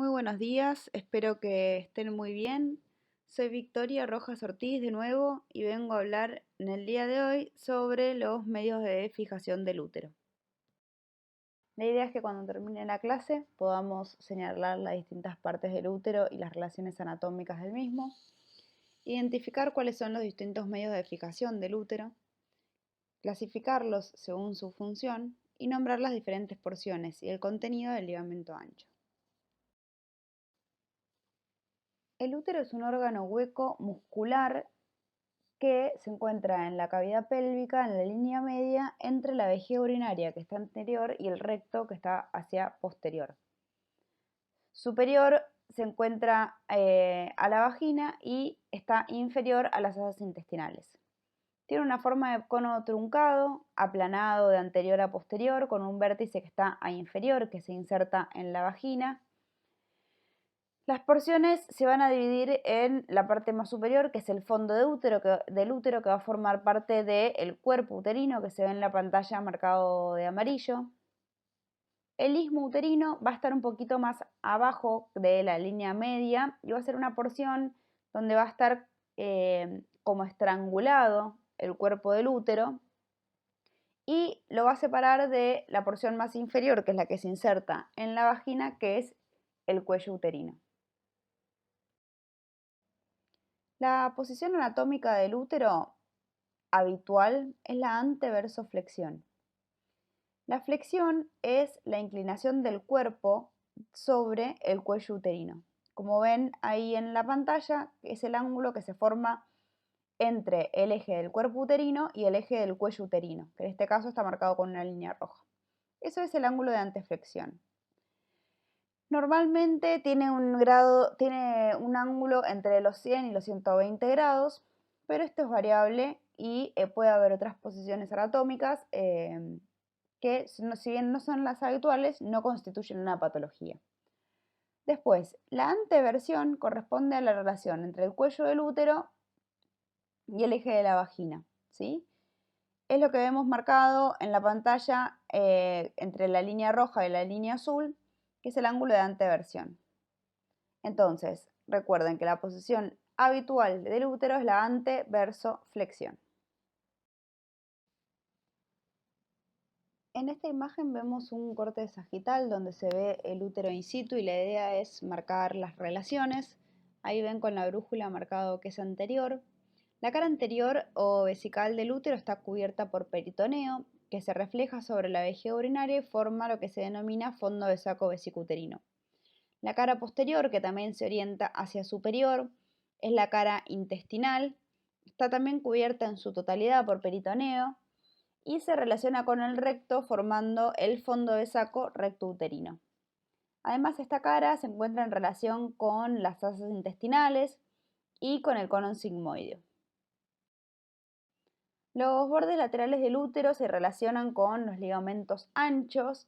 Muy buenos días, espero que estén muy bien. Soy Victoria Rojas Ortiz de nuevo y vengo a hablar en el día de hoy sobre los medios de fijación del útero. La idea es que cuando termine la clase podamos señalar las distintas partes del útero y las relaciones anatómicas del mismo, identificar cuáles son los distintos medios de fijación del útero, clasificarlos según su función y nombrar las diferentes porciones y el contenido del ligamento ancho. El útero es un órgano hueco muscular que se encuentra en la cavidad pélvica, en la línea media, entre la vejiga urinaria que está anterior y el recto que está hacia posterior. Superior se encuentra a la vagina y está inferior a las asas intestinales. Tiene una forma de cono truncado, aplanado de anterior a posterior, con un vértice que está a inferior, que se inserta en la vagina. Las porciones se van a dividir en la parte más superior, que es el fondo del útero, que va a formar parte del cuerpo uterino, que se ve en la pantalla marcado de amarillo. El istmo uterino va a estar un poquito más abajo de la línea media y va a ser una porción donde va a estar como estrangulado el cuerpo del útero y lo va a separar de la porción más inferior, que es la que se inserta en la vagina, que es el cuello uterino. La posición anatómica del útero habitual es la anteversoflexión. La flexión es la inclinación del cuerpo sobre el cuello uterino. Como ven ahí en la pantalla, es el ángulo que se forma entre el eje del cuerpo uterino y el eje del cuello uterino, que en este caso está marcado con una línea roja. Eso es el ángulo de anteflexión. Normalmente tiene un ángulo entre los 100 y los 120 grados, pero esto es variable y puede haber otras posiciones anatómicas que, si bien no son las habituales, no constituyen una patología. Después, la anteversión corresponde a la relación entre el cuello del útero y el eje de la vagina, ¿sí? Es lo que vemos marcado en la pantalla entre la línea roja y la línea azul, que es el ángulo de anteversión. Entonces, recuerden que la posición habitual del útero es la anteversoflexión. En esta imagen vemos un corte sagital donde se ve el útero in situ y la idea es marcar las relaciones. Ahí ven con la brújula marcado que es anterior. La cara anterior o vesical del útero está cubierta por peritoneo, que se refleja sobre la vejiga urinaria y forma lo que se denomina fondo de saco vesicuterino. La cara posterior, que también se orienta hacia superior, es la cara intestinal. Está también cubierta en su totalidad por peritoneo y se relaciona con el recto formando el fondo de saco rectouterino. Además, esta cara se encuentra en relación con las asas intestinales y con el cono sigmoideo. Los bordes laterales del útero se relacionan con los ligamentos anchos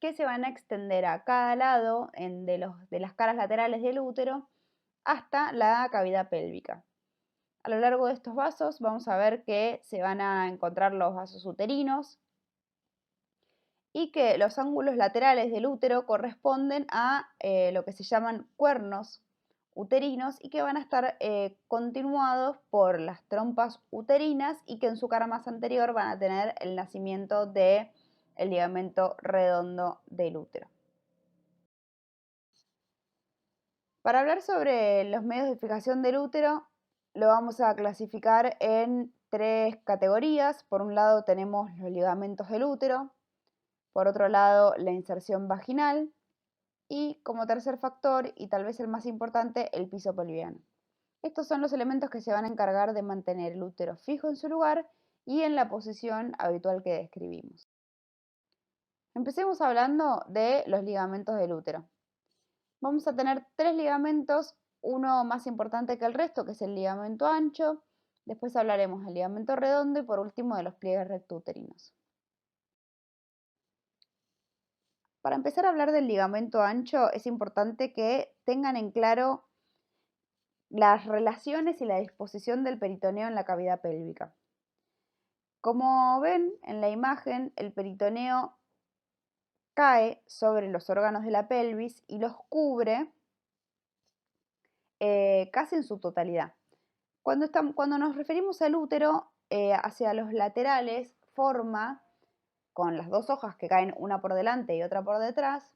que se van a extender a cada lado de las caras laterales del útero hasta la cavidad pélvica. A lo largo de estos vasos vamos a ver que se van a encontrar los vasos uterinos y que los ángulos laterales del útero corresponden a lo que se llaman cuernos uterinos y que van a estar continuados por las trompas uterinas y que en su cara más anterior van a tener el nacimiento del ligamento redondo del útero. Para hablar sobre los medios de fijación del útero, lo vamos a clasificar en tres categorías. Por un lado tenemos los ligamentos del útero, por otro lado la inserción vaginal y como tercer factor, y tal vez el más importante, el piso pelviano. Estos son los elementos que se van a encargar de mantener el útero fijo en su lugar y en la posición habitual que describimos. Empecemos hablando de los ligamentos del útero. Vamos a tener tres ligamentos, uno más importante que el resto, que es el ligamento ancho. Después hablaremos del ligamento redondo y por último de los pliegues rectouterinos. Para empezar a hablar del ligamento ancho, es importante que tengan en claro las relaciones y la disposición del peritoneo en la cavidad pélvica. Como ven en la imagen, el peritoneo cae sobre los órganos de la pelvis y los cubre casi en su totalidad. Cuando nos referimos al útero, hacia los laterales forma, con las dos hojas que caen una por delante y otra por detrás,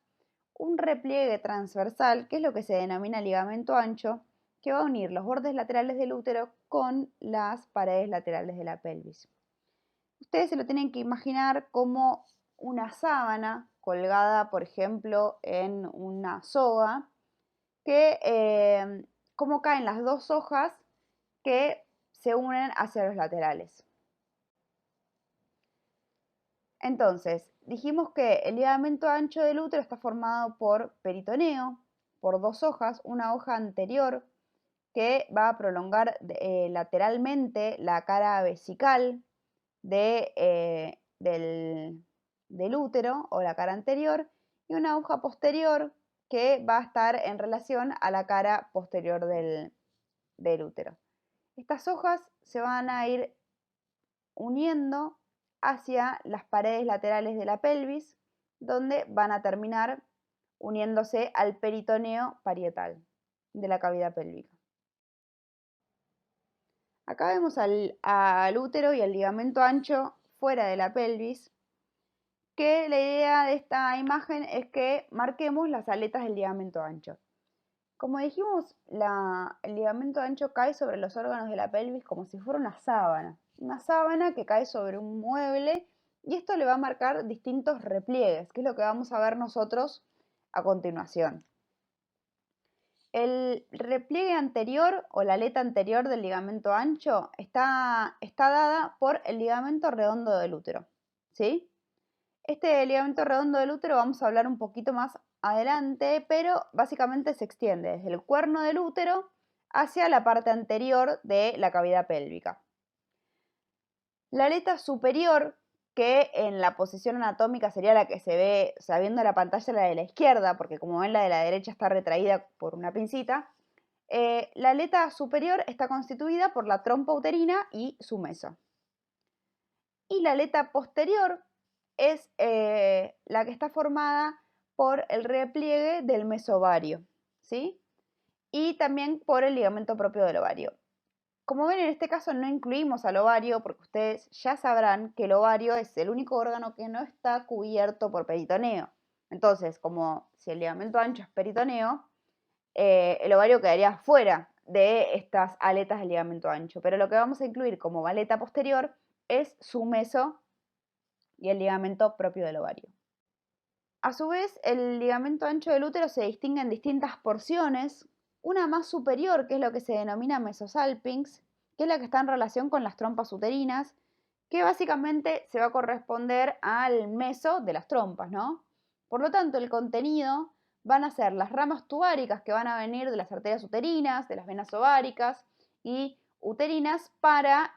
un repliegue transversal, que es lo que se denomina ligamento ancho, que va a unir los bordes laterales del útero con las paredes laterales de la pelvis. Ustedes se lo tienen que imaginar como una sábana colgada, por ejemplo, en una soga, que como caen las dos hojas que se unen hacia los laterales. Entonces, dijimos que el ligamento ancho del útero está formado por peritoneo, por dos hojas, una hoja anterior que va a prolongar lateralmente la cara vesical del útero o la cara anterior, y una hoja posterior que va a estar en relación a la cara posterior del útero. Estas hojas se van a ir uniendo hacia las paredes laterales de la pelvis, donde van a terminar uniéndose al peritoneo parietal de la cavidad pélvica. Acá vemos al útero y al ligamento ancho fuera de la pelvis, que la idea de esta imagen es que marquemos las aletas del ligamento ancho. Como dijimos, el ligamento ancho cae sobre los órganos de la pelvis como si fuera una sábana que cae sobre un mueble, y esto le va a marcar distintos repliegues, que es lo que vamos a ver nosotros a continuación. El repliegue anterior o la aleta anterior del ligamento ancho está dada por el ligamento redondo del útero, ¿sí? Este ligamento redondo del útero vamos a hablar un poquito más adelante, pero básicamente se extiende desde el cuerno del útero hacia la parte anterior de la cavidad pélvica. La aleta superior, que en la posición anatómica sería la que se ve, o sea, viendo la pantalla, la de la izquierda, porque como ven la de la derecha está retraída por una pincita, la aleta superior está constituida por la trompa uterina y su meso. Y la aleta posterior es la que está formada por el repliegue del mesovario, ¿sí? Y también por el ligamento propio del ovario. Como ven, en este caso no incluimos al ovario porque ustedes ya sabrán que el ovario es el único órgano que no está cubierto por peritoneo. Entonces, como si el ligamento ancho es peritoneo, el ovario quedaría fuera de estas aletas del ligamento ancho. Pero lo que vamos a incluir como aleta posterior es su meso y el ligamento propio del ovario. A su vez, el ligamento ancho del útero se distingue en distintas porciones, una más superior, que es lo que se denomina mesosalpinx, que es la que está en relación con las trompas uterinas, que básicamente se va a corresponder al meso de las trompas, ¿no? Por lo tanto, el contenido van a ser las ramas tubáricas que van a venir de las arterias uterinas, de las venas ováricas y uterinas para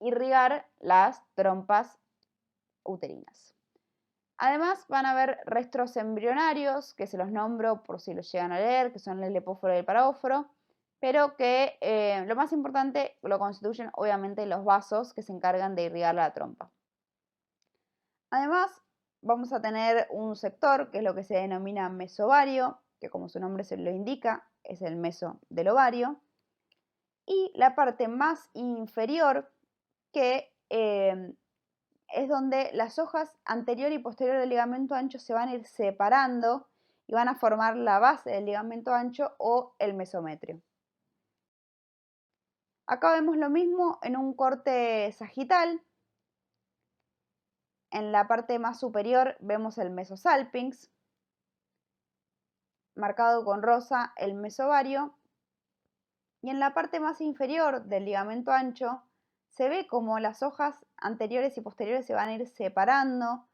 irrigar las trompas uterinas. Además van a haber restos embrionarios, que se los nombro por si los llegan a leer, que son el lepóforo y el paróforo, pero que lo más importante lo constituyen obviamente los vasos que se encargan de irrigar la trompa. Además vamos a tener un sector que es lo que se denomina mesovario, que como su nombre se lo indica, es el meso del ovario, y la parte más inferior que es donde las hojas anterior y posterior del ligamento ancho se van a ir separando y van a formar la base del ligamento ancho o el mesometrio. Acá vemos lo mismo en un corte sagital. En la parte más superior vemos el mesosalpinx, marcado con rosa el mesovario, y en la parte más inferior del ligamento ancho se ve como las hojas anteriores y posteriores se van a ir separando,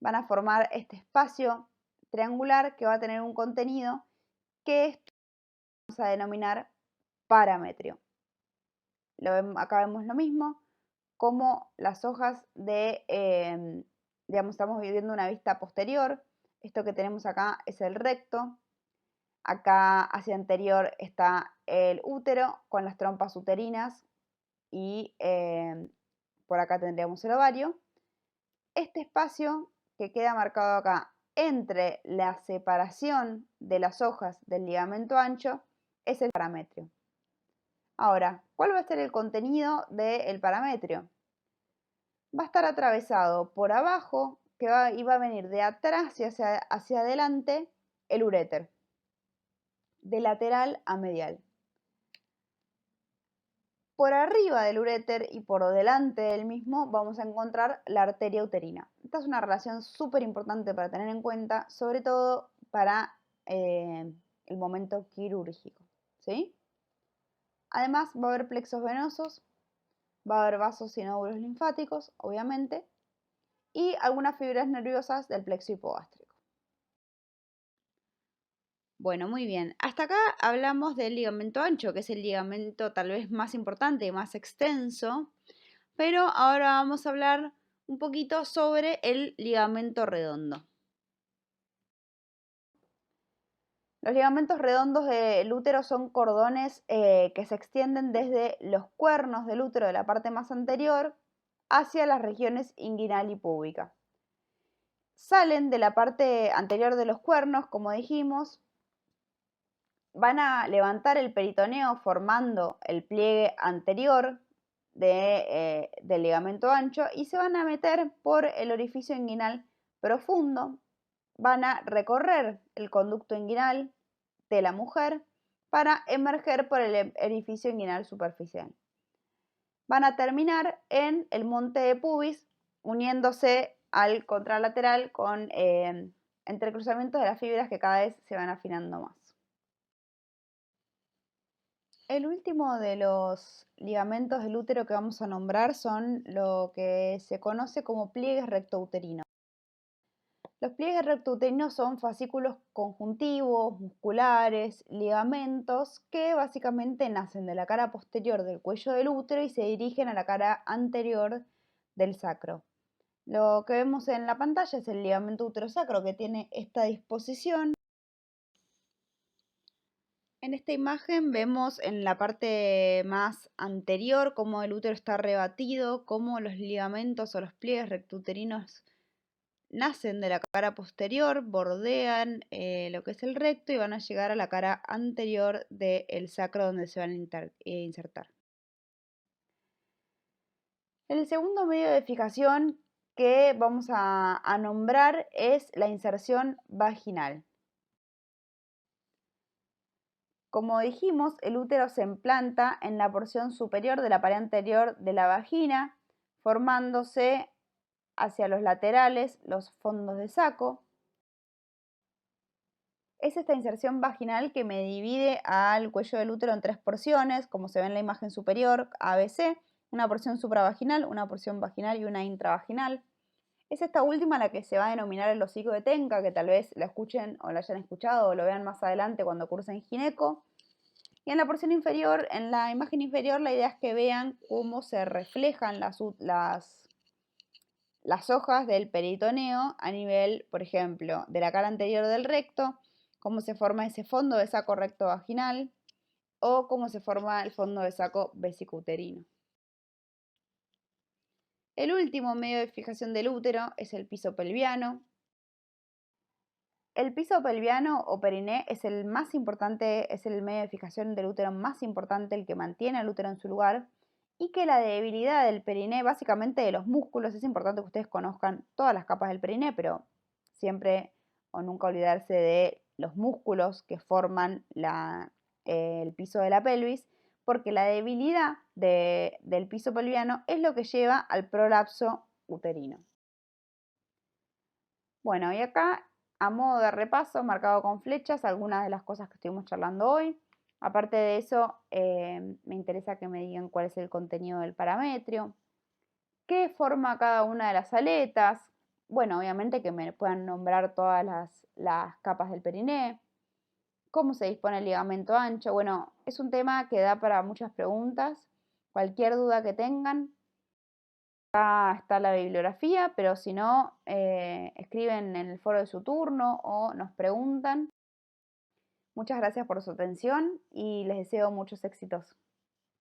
van a formar este espacio triangular que va a tener un contenido que vamos a denominar parametrio. Acá vemos lo mismo, como las hojas digamos, estamos viendo una vista posterior. Esto que tenemos acá es el recto. Acá hacia anterior está el útero con las trompas uterinas y por acá tendríamos el ovario. Este espacio que queda marcado acá entre la separación de las hojas del ligamento ancho es el parametrio. Ahora, ¿cuál va a ser el contenido del parametrio? Va a estar atravesado por abajo, y va a venir de atrás y hacia adelante el uréter, de lateral a medial. Por arriba del uréter y por delante del mismo vamos a encontrar la arteria uterina. Esta es una relación súper importante para tener en cuenta, sobre todo para el momento quirúrgico, ¿sí? Además va a haber plexos venosos, va a haber vasos y nódulos linfáticos, obviamente, y algunas fibras nerviosas del plexo hipogástrico. Bueno, muy bien. Hasta acá hablamos del ligamento ancho, que es el ligamento tal vez más importante y más extenso, pero ahora vamos a hablar un poquito sobre el ligamento redondo. Los ligamentos redondos del útero son cordones que se extienden desde los cuernos del útero de la parte más anterior hacia las regiones inguinal y púbica. Salen de la parte anterior de los cuernos, como dijimos, van a levantar el peritoneo formando el pliegue anterior del ligamento ancho y se van a meter por el orificio inguinal profundo, van a recorrer el conducto inguinal de la mujer para emerger por el orificio inguinal superficial. Van a terminar en el monte de pubis, uniéndose al contralateral con entrecruzamientos de las fibras que cada vez se van afinando más. El último de los ligamentos del útero que vamos a nombrar son lo que se conoce como pliegues rectouterinos. Los pliegues rectouterinos son fascículos conjuntivos, musculares, ligamentos que básicamente nacen de la cara posterior del cuello del útero y se dirigen a la cara anterior del sacro. Lo que vemos en la pantalla es el ligamento uterosacro que tiene esta disposición. En esta imagen vemos en la parte más anterior cómo el útero está rebatido, cómo los ligamentos o los pliegues rectouterinos nacen de la cara posterior, bordean lo que es el recto y van a llegar a la cara anterior del sacro donde se van a insertar. El segundo medio de fijación que vamos a nombrar es la inserción vaginal. Como dijimos, el útero se implanta en la porción superior de la pared anterior de la vagina, formándose hacia los laterales los fondos de saco. Es esta inserción vaginal que me divide al cuello del útero en tres porciones, como se ve en la imagen superior, ABC, una porción supravaginal, una porción vaginal y una intravaginal. Es esta última la que se va a denominar el hocico de Tenca, que tal vez la escuchen o la hayan escuchado o lo vean más adelante cuando cursen gineco. Y en la porción inferior, en la imagen inferior, la idea es que vean cómo se reflejan las hojas del peritoneo a nivel, por ejemplo, de la cara anterior del recto, cómo se forma ese fondo de saco recto vaginal o cómo se forma el fondo de saco vesicouterino. El último medio de fijación del útero es el piso pelviano. El piso pelviano o periné es el más importante, es el medio de fijación del útero más importante, el que mantiene al útero en su lugar, y que la debilidad del periné, básicamente de los músculos, es importante que ustedes conozcan todas las capas del periné, pero siempre o nunca olvidarse de los músculos que forman el piso de la pelvis, porque la debilidad del piso pelviano es lo que lleva al prolapso uterino. Bueno, y acá, a modo de repaso, marcado con flechas, algunas de las cosas que estuvimos charlando hoy. Aparte de eso, me interesa que me digan cuál es el contenido del parametrio, qué forma cada una de las aletas. Bueno, obviamente que me puedan nombrar todas las capas del periné, cómo se dispone el ligamento ancho. Bueno, es un tema que da para muchas preguntas. Cualquier duda que tengan, acá está la bibliografía, pero si no, escriben en el foro de su turno o nos preguntan. Muchas gracias por su atención y les deseo muchos éxitos.